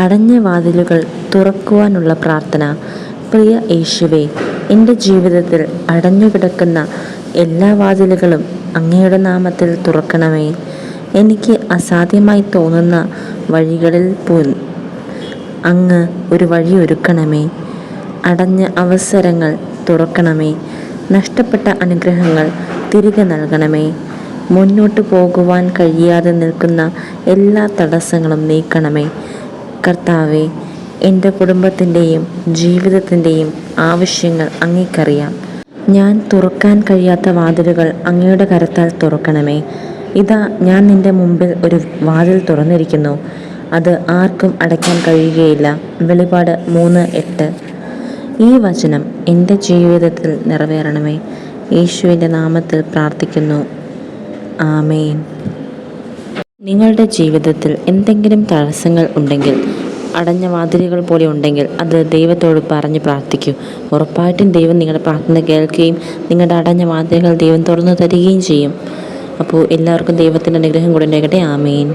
അടഞ്ഞ വാതിലുകൾ തുറക്കുവാനുള്ള പ്രാർത്ഥന. പ്രിയ യേശുവേ, എൻ്റെ ജീവിതത്തിൽ അടഞ്ഞുകിടക്കുന്ന എല്ലാ വാതിലുകളും അങ്ങയുടെ നാമത്തിൽ തുറക്കണമേ. എനിക്ക് അസാധ്യമായി തോന്നുന്ന വഴികളിൽ അങ്ങ് ഒരു വഴി ഒരുക്കണമേ. അടഞ്ഞ അവസരങ്ങൾ തുറക്കണമേ. നഷ്ടപ്പെട്ട അനുഗ്രഹങ്ങൾ തിരികെ നൽകണമേ. മുന്നോട്ട് പോകുവാൻ കഴിയാതെ നിൽക്കുന്ന എല്ലാ തടസ്സങ്ങളും നീക്കണമേ. കർത്താവേ, എൻ്റെ കുടുംബത്തിൻ്റെയും ജീവിതത്തിൻ്റെയും ആവശ്യങ്ങൾ അങ്ങേക്കറിയാം. ഞാൻ തുറക്കാൻ കഴിയാത്ത വാതിലുകൾ അങ്ങയുടെ കരത്താൽ തുറക്കണമേ. ഇതാ, ഞാൻ നിൻ്റെ മുമ്പിൽ ഒരു വാതിൽ തുറന്നിരിക്കുന്നു, അത് ആർക്കും അടയ്ക്കാൻ കഴിയുകയില്ല. വെളിപാട് 3:8. ഈ വചനം എൻ്റെ ജീവിതത്തിൽ നിറവേറണമേ. യേശുവിൻ്റെ നാമത്തിൽ പ്രാർത്ഥിക്കുന്നു. ആമേൻ. നിങ്ങളുടെ ജീവിതത്തിൽ എന്തെങ്കിലും തടസ്സങ്ങൾ ഉണ്ടെങ്കിൽ, അടഞ്ഞ വാതിലുകൾ പോലെ ഉണ്ടെങ്കിൽ, അത് ദൈവത്തോട് പറഞ്ഞ് പ്രാർത്ഥിക്കൂ. ഉറപ്പായിട്ടും ദൈവം നിങ്ങളുടെ പ്രാർത്ഥന കേൾക്കുകയും നിങ്ങളുടെ അടഞ്ഞ വാതിലുകൾ ദൈവം തുറന്നു തരികയും ചെയ്യും. അപ്പോൾ എല്ലാവർക്കും ദൈവത്തിൻ്റെ അനുഗ്രഹം കൂടെ ഉണ്ടാകട്ടെ. ആമേൻ.